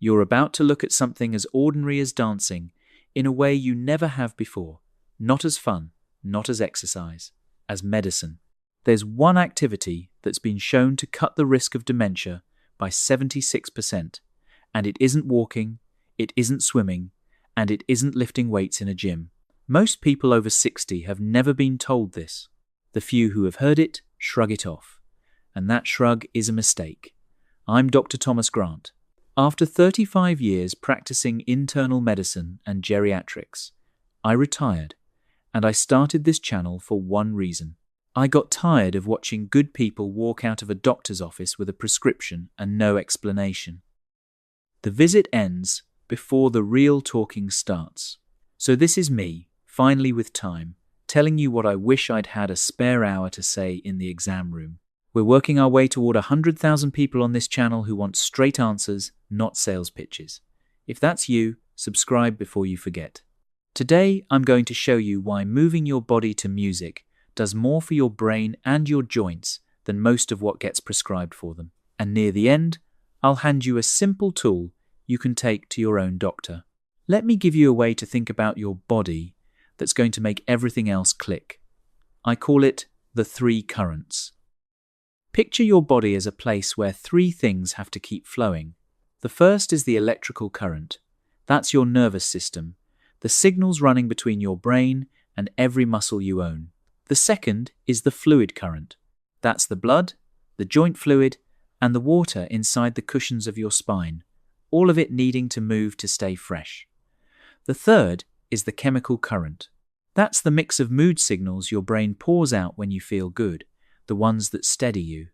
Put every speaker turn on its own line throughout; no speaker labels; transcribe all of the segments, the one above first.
You're about to look at something as ordinary as dancing in a way you never have before. Not as fun, not as exercise, as medicine. There's one activity that's been shown to cut the risk of dementia by 76%, and it isn't walking, it isn't swimming, and it isn't lifting weights in a gym. Most people over 60 have never been told this. The few who have heard it shrug it off, and that shrug is a mistake. I'm Dr. Thomas Grant. After 35 years practicing internal medicine and geriatrics, I retired, and I started this channel for one reason. I got tired of watching good people walk out of a doctor's office with a prescription and no explanation. The visit ends before the real talking starts. So this is me, finally with time, telling you what I wish I'd had a spare hour to say in the exam room. We're working our way toward 100,000 people on this channel who want straight answers, not sales pitches. If that's you, subscribe before you forget. Today, I'm going to show you why moving your body to music does more for your brain and your joints than most of what gets prescribed for them. And near the end, I'll hand you a simple tool you can take to your own doctor. Let me give you a way to think about your body that's going to make everything else click. I call it the 3 currents. Picture your body as a place where 3 things have to keep flowing. The first is the electrical current. That's your nervous system, the signals running between your brain and every muscle you own. The second is the fluid current. That's the blood, the joint fluid, and the water inside the cushions of your spine, all of it needing to move to stay fresh. The third is the chemical current. That's the mix of mood signals your brain pours out when you feel good, the ones that steady you.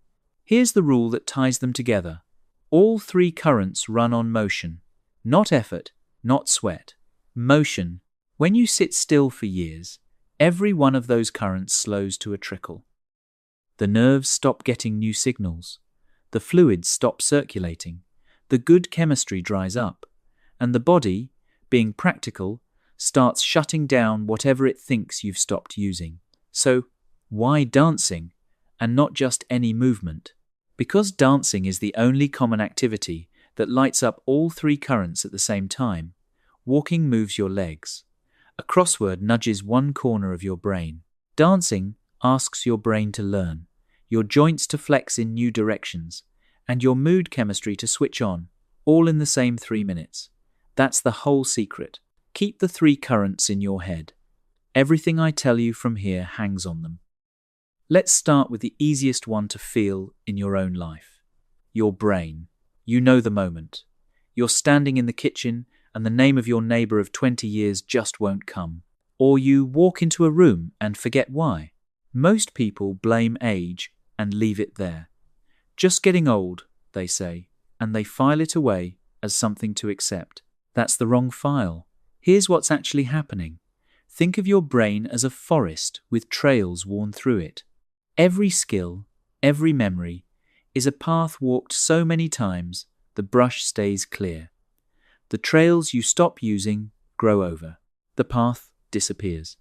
Here's the rule that ties them together. All 3 currents run on motion. Not effort, not sweat. Motion. When you sit still for years, every one of those currents slows to a trickle. The nerves stop getting new signals. The fluids stop circulating. The good chemistry dries up. And the body, being practical, starts shutting down whatever it thinks you've stopped using. So, why dancing, and not just any movement? Because dancing is the only common activity that lights up all 3 currents at the same time. Walking moves your legs. A crossword nudges one corner of your brain. Dancing asks your brain to learn, your joints to flex in new directions, and your mood chemistry to switch on, all in the same 3 minutes. That's the whole secret. Keep the 3 currents in your head. Everything I tell you from here hangs on them. Let's start with the easiest one to feel in your own life. Your brain. You know the moment. You're standing in the kitchen and the name of your neighbour of 20 years just won't come. Or you walk into a room and forget why. Most people blame age and leave it there. Just getting old, they say, and they file it away as something to accept. That's the wrong file. Here's what's actually happening. Think of your brain as a forest with trails worn through it. Every skill, every memory, is a path walked so many times the brush stays clear. The trails you stop using grow over. The path disappears.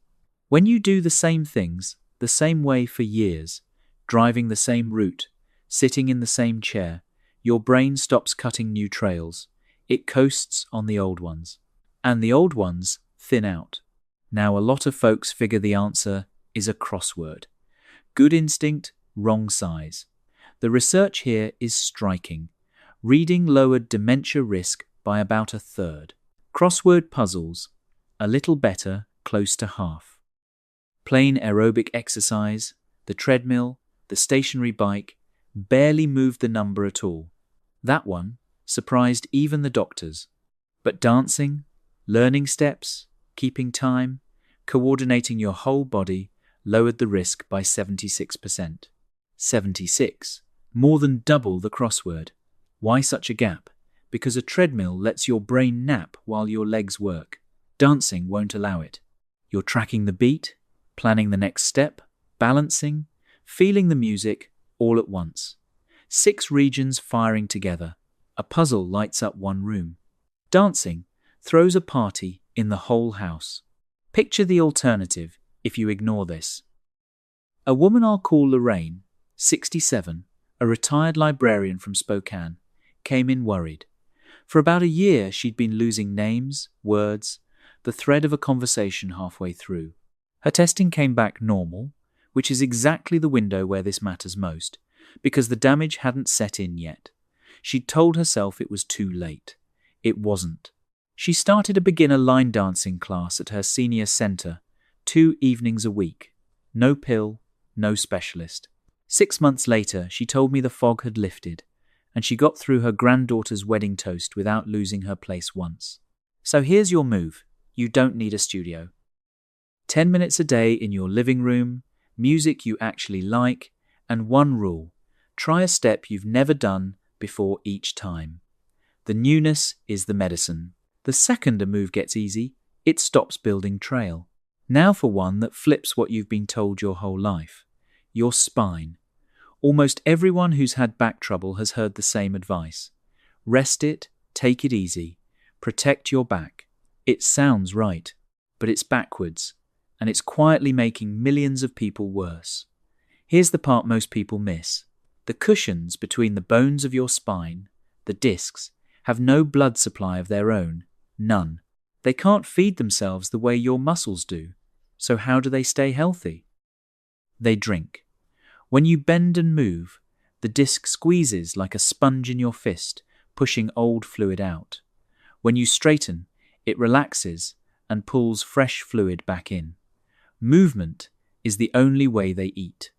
When you do the same things, the same way for years, driving the same route, sitting in the same chair, your brain stops cutting new trails. It coasts on the old ones. And the old ones thin out. Now a lot of folks figure the answer is a crossword. Good instinct, wrong size. The research here is striking. Reading lowered dementia risk by about 1/3. Crossword puzzles, a little better, close to half. Plain aerobic exercise, the treadmill, the stationary bike, barely moved the number at all. That one surprised even the doctors. But dancing, learning steps, keeping time, coordinating your whole body lowered the risk by 76%. 76. More than double the crossword. Why such a gap? Because a treadmill lets your brain nap while your legs work. Dancing won't allow it. You're tracking the beat, planning the next step, balancing, feeling the music all at once. 6 regions firing together. A puzzle lights up one room. Dancing throws a party in the whole house. Picture the alternative if you ignore this. A woman I'll call Lorraine, 67, a retired librarian from Spokane, came in worried. For about a year, she'd been losing names, words, the thread of a conversation halfway through. Her testing came back normal, which is exactly the window where this matters most, because the damage hadn't set in yet. She'd told herself it was too late. It wasn't. She started a beginner line dancing class at her senior centre, 2 evenings a week. No pill, no specialist. 6 months later, she told me the fog had lifted, and she got through her granddaughter's wedding toast without losing her place once. So here's your move. You don't need a studio. 10 minutes a day in your living room, music you actually like, and one rule. Try a step you've never done before each time. The newness is the medicine. The second a move gets easy, it stops building trail. Now for one that flips what you've been told your whole life. Your spine. Almost everyone who's had back trouble has heard the same advice. Rest it, take it easy, protect your back. It sounds right, but it's backwards, and it's quietly making millions of people worse. Here's the part most people miss. The cushions between the bones of your spine, the discs, have no blood supply of their own. None. They can't feed themselves the way your muscles do. So how do they stay healthy? They drink. When you bend and move, the disc squeezes like a sponge in your fist, pushing old fluid out. When you straighten, it relaxes and pulls fresh fluid back in. Movement is the only way they eat.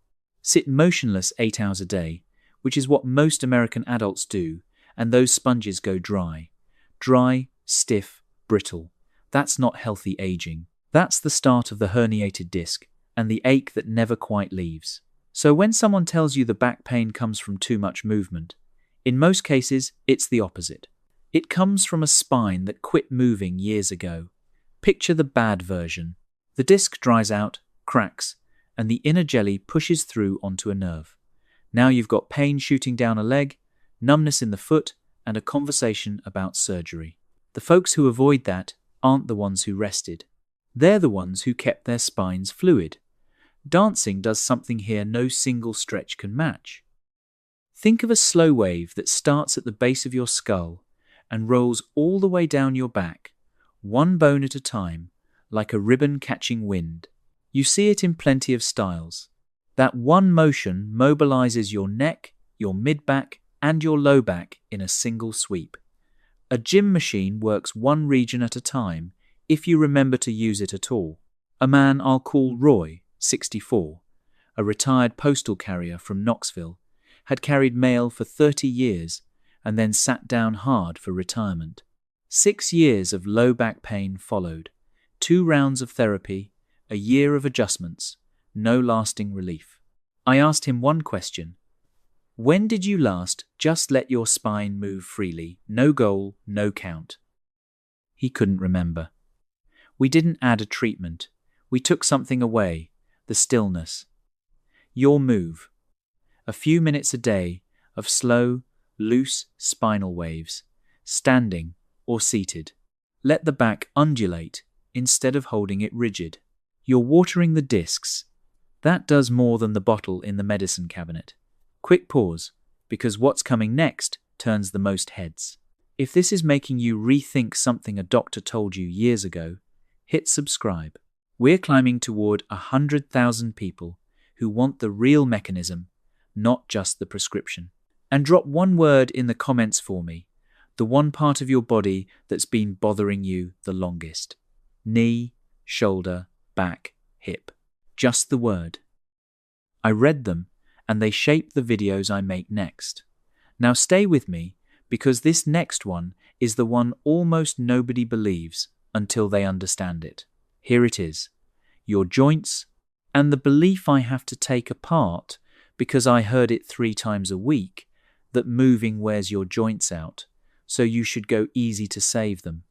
Sit motionless 8 hours a day, which is what most American adults do, and those sponges go dry. Dry, stiff, brittle. That's not healthy aging. That's the start of the herniated disc and the ache that never quite leaves. So when someone tells you the back pain comes from too much movement, in most cases, it's the opposite. It comes from a spine that quit moving years ago. Picture the bad version. The disc dries out, cracks, and the inner jelly pushes through onto a nerve. Now you've got pain shooting down a leg, numbness in the foot, and a conversation about surgery. The folks who avoid that aren't the ones who rested. They're the ones who kept their spines fluid. Dancing does something here no single stretch can match. Think of a slow wave that starts at the base of your skull and rolls all the way down your back, one bone at a time, like a ribbon catching wind. You see it in plenty of styles. That one motion mobilizes your neck, your mid-back, and your low back in a single sweep. A gym machine works one region at a time if you remember to use it at all. A man I'll call Roy, 64, a retired postal carrier from Knoxville, had carried mail for 30 years and then sat down hard for retirement. 6 years of low back pain followed, 2 rounds of therapy, a year of adjustments, no lasting relief. I asked him one question. When did you last just let your spine move freely, no goal, no count? He couldn't remember. We didn't add a treatment. We took something away, the stillness. Your move. A few minutes a day of slow, loose spinal waves, standing or seated. Let the back undulate instead of holding it rigid. You're watering the discs. That does more than the bottle in the medicine cabinet. Quick pause, because what's coming next turns the most heads. If this is making you rethink something a doctor told you years ago, hit subscribe. We're climbing toward 100,000 people who want the real mechanism, not just the prescription. And drop one word in the comments for me, the one part of your body that's been bothering you the longest. Knee, shoulder, back, hip. Just the word. I read them, and they shape the videos I make next. Now stay with me, because this next one is the one almost nobody believes until they understand it. Here it is. Your joints, and the belief I have to take apart, because I heard it 3 times a week, that moving wears your joints out, so you should go easy to save them.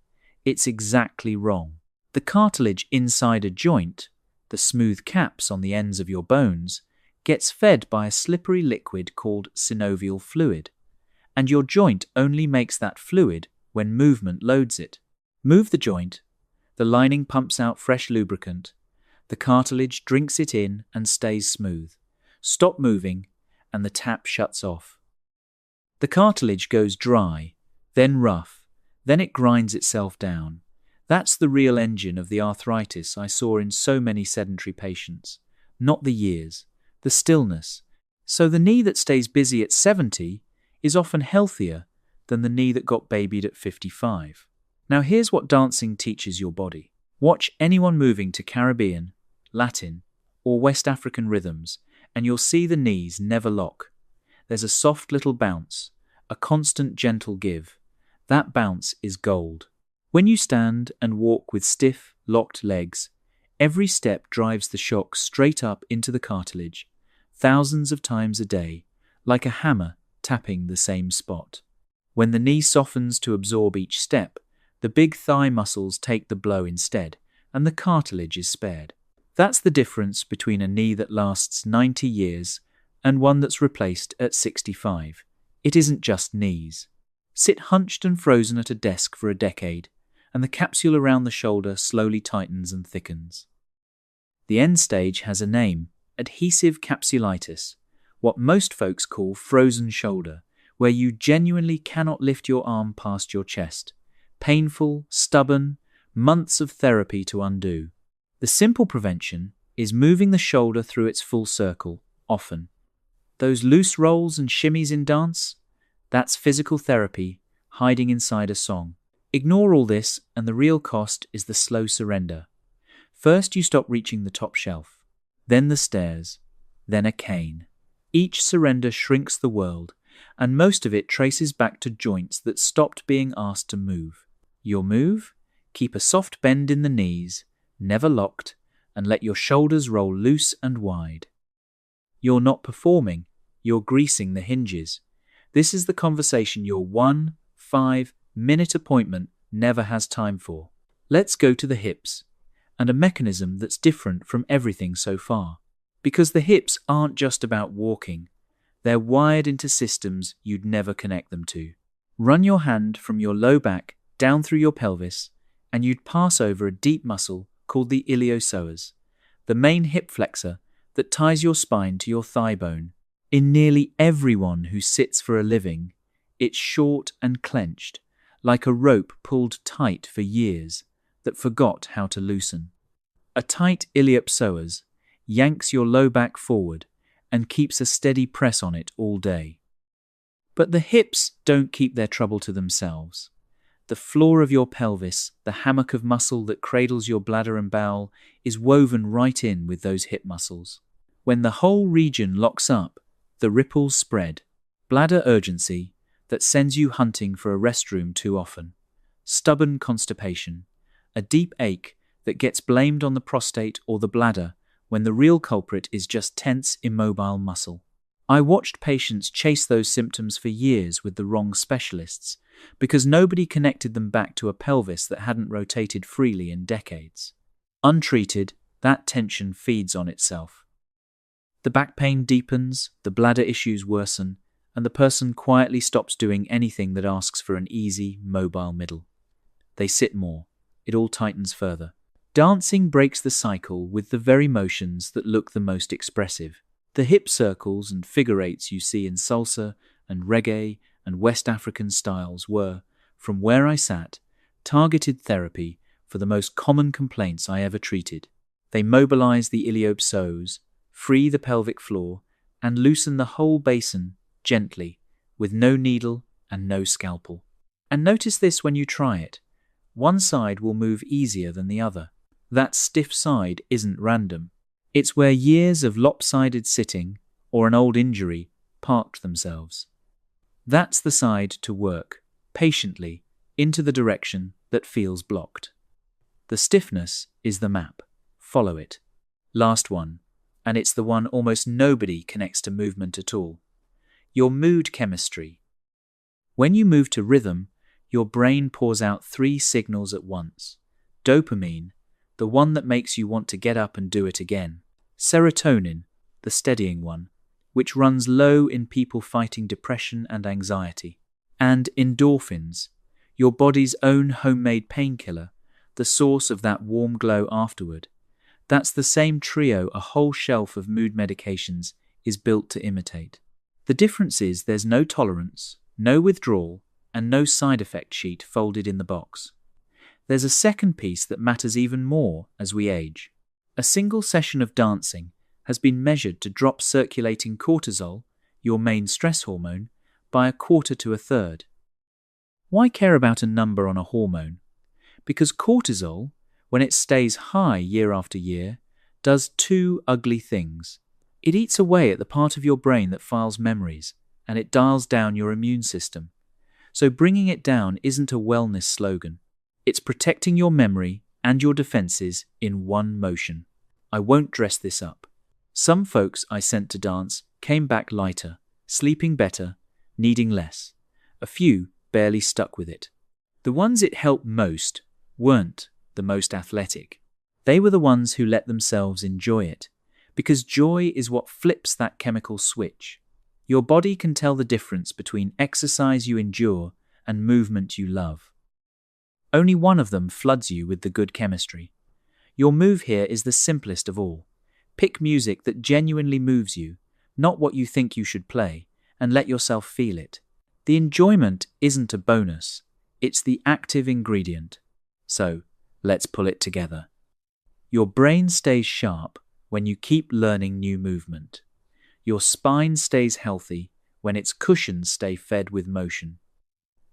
It's exactly wrong. The cartilage inside a joint, the smooth caps on the ends of your bones, gets fed by a slippery liquid called synovial fluid, and your joint only makes that fluid when movement loads it. Move the joint, the lining pumps out fresh lubricant, the cartilage drinks it in and stays smooth. Stop moving, and the tap shuts off. The cartilage goes dry, then rough, Then it grinds itself down. That's the real engine of the arthritis I saw in so many sedentary patients. Not the years, the stillness. So the knee that stays busy at 70 is often healthier than the knee that got babied at 55. Now here's what dancing teaches your body. Watch anyone moving to Caribbean, Latin, or West African rhythms, and you'll see the knees never lock. There's a soft little bounce, a constant gentle give. That bounce is gold. When you stand and walk with stiff, locked legs, every step drives the shock straight up into the cartilage, thousands of times a day, like a hammer tapping the same spot. When the knee softens to absorb each step, the big thigh muscles take the blow instead, and the cartilage is spared. That's the difference between a knee that lasts 90 years and one that's replaced at 65. It isn't just knees. Sit hunched and frozen at a desk for a decade, and the capsule around the shoulder slowly tightens and thickens. The end stage has a name: adhesive capsulitis, what most folks call frozen shoulder, where you genuinely cannot lift your arm past your chest. Painful, stubborn, months of therapy to undo. The simple prevention is moving the shoulder through its full circle, often. Those loose rolls and shimmies in dance? That's physical therapy hiding inside a song. Ignore all this, and the real cost is the slow surrender. First you stop reaching the top shelf, then the stairs, then a cane. Each surrender shrinks the world, and most of it traces back to joints that stopped being asked to move. Your move? Keep a soft bend in the knees, never locked, and let your shoulders roll loose and wide. You're not performing, you're greasing the hinges. This is the conversation your 1-5-minute appointment never has time for. Let's go to the hips, and a mechanism that's different from everything so far. Because the hips aren't just about walking, they're wired into systems you'd never connect them to. Run your hand from your low back down through your pelvis, and you'd pass over a deep muscle called the iliopsoas, the main hip flexor that ties your spine to your thigh bone. In nearly everyone who sits for a living, it's short and clenched, like a rope pulled tight for years that forgot how to loosen. A tight iliopsoas yanks your low back forward and keeps a steady press on it all day. But the hips don't keep their trouble to themselves. The floor of your pelvis, the hammock of muscle that cradles your bladder and bowel, is woven right in with those hip muscles. When the whole region locks up, the ripples spread. Bladder urgency that sends you hunting for a restroom too often. Stubborn constipation. A deep ache that gets blamed on the prostate or the bladder when the real culprit is just tense, immobile muscle. I watched patients chase those symptoms for years with the wrong specialists because nobody connected them back to a pelvis that hadn't rotated freely in decades. Untreated, that tension feeds on itself. The back pain deepens, the bladder issues worsen, and the person quietly stops doing anything that asks for an easy, mobile middle. They sit more. It all tightens further. Dancing breaks the cycle with the very motions that look the most expressive. The hip circles and figure eights you see in salsa and reggae and West African styles were, from where I sat, targeted therapy for the most common complaints I ever treated. They mobilize the iliopsoas, free the pelvic floor, and loosen the whole basin gently, with no needle and no scalpel. And notice this when you try it. One side will move easier than the other. That stiff side isn't random. It's where years of lopsided sitting or an old injury parked themselves. That's the side to work, patiently, into the direction that feels blocked. The stiffness is the map. Follow it. Last one, and it's the one almost nobody connects to movement at all. Your mood chemistry. When you move to rhythm, your brain pours out 3 signals at once. Dopamine, the one that makes you want to get up and do it again. Serotonin, the steadying one, which runs low in people fighting depression and anxiety. And endorphins, your body's own homemade painkiller, the source of that warm glow afterward. That's the same trio a whole shelf of mood medications is built to imitate. The difference is there's no tolerance, no withdrawal, and no side effect sheet folded in the box. There's a second piece that matters even more as we age. A single session of dancing has been measured to drop circulating cortisol, your main stress hormone, by 1/4 to 1/3. Why care about a number on a hormone? Because cortisol, when it stays high year after year, does two ugly things. It eats away at the part of your brain that files memories, and it dials down your immune system. So bringing it down isn't a wellness slogan. It's protecting your memory and your defenses in one motion. I won't dress this up. Some folks I sent to dance came back lighter, sleeping better, needing less. A few barely stuck with it. The ones it helped most weren't the most athletic. They were the ones who let themselves enjoy it, because joy is what flips that chemical switch. Your body can tell the difference between exercise you endure and movement you love. Only one of them floods you with the good chemistry. Your move here is the simplest of all. Pick music that genuinely moves you, not what you think you should play, and let yourself feel it. The enjoyment isn't a bonus, it's the active ingredient. So, let's pull it together. Your brain stays sharp when you keep learning new movement. Your spine stays healthy when its cushions stay fed with motion.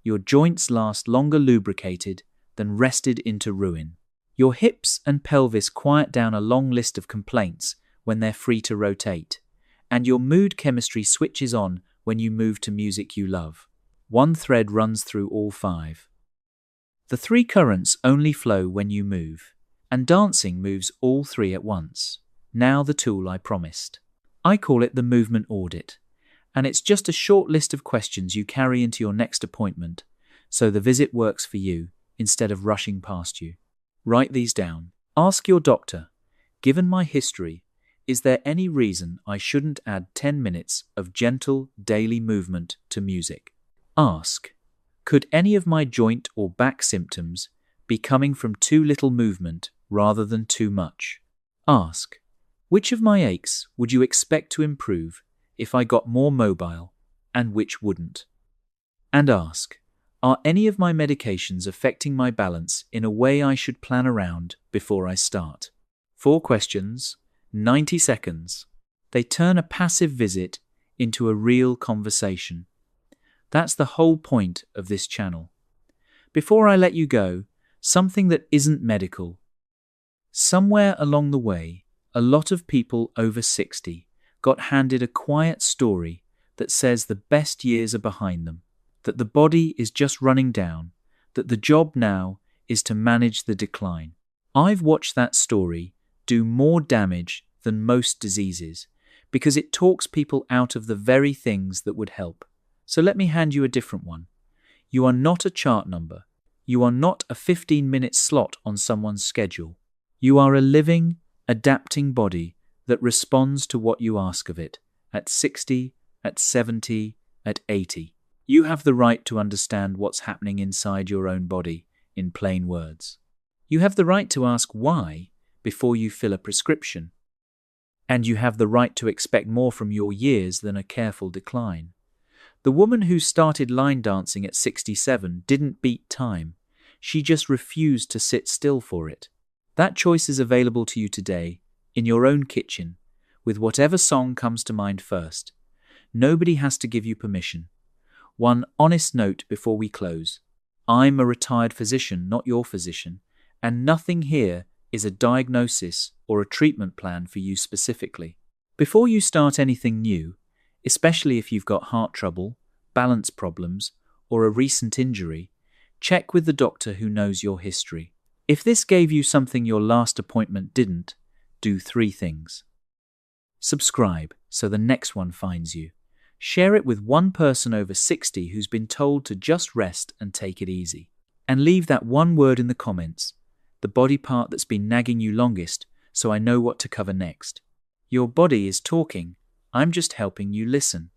Your joints last longer lubricated than rested into ruin. Your hips and pelvis quiet down a long list of complaints when they're free to rotate. And your mood chemistry switches on when you move to music you love. One thread runs through all five. The three currents only flow when you move, and dancing moves all three at once. Now the tool I promised. I call it the movement audit, and it's just a short list of questions you carry into your next appointment, so the visit works for you instead of rushing past you. Write these down. Ask your doctor, given my history, is there any reason I shouldn't add 10 minutes of gentle daily movement to music? Ask, could any of my joint or back symptoms be coming from too little movement rather than too much? Ask, which of my aches would you expect to improve if I got more mobile, and which wouldn't? And ask, are any of my medications affecting my balance in a way I should plan around before I start? 4 questions, 90 seconds. They turn a passive visit into a real conversation. That's the whole point of this channel. Before I let you go, something that isn't medical. Somewhere along the way, a lot of people over 60 got handed a quiet story that says the best years are behind them, that the body is just running down, that the job now is to manage the decline. I've watched that story do more damage than most diseases because it talks people out of the very things that would help. So let me hand you a different one. You are not a chart number. You are not a 15-minute slot on someone's schedule. You are a living, adapting body that responds to what you ask of it at 60, at 70, at 80. You have the right to understand what's happening inside your own body in plain words. You have the right to ask why before you fill a prescription. And you have the right to expect more from your years than a careful decline. The woman who started line dancing at 67 didn't beat time. She just refused to sit still for it. That choice is available to you today, in your own kitchen, with whatever song comes to mind first. Nobody has to give you permission. One honest note before we close. I'm a retired physician, not your physician, and nothing here is a diagnosis or a treatment plan for you specifically. Before you start anything new, especially if you've got heart trouble, balance problems, or a recent injury, check with the doctor who knows your history. If this gave you something your last appointment didn't, do 3 things. Subscribe so the next one finds you. Share it with one person over 60 who's been told to just rest and take it easy. And leave that one word in the comments, the body part that's been nagging you longest, so I know what to cover next. Your body is talking. I'm just helping you listen.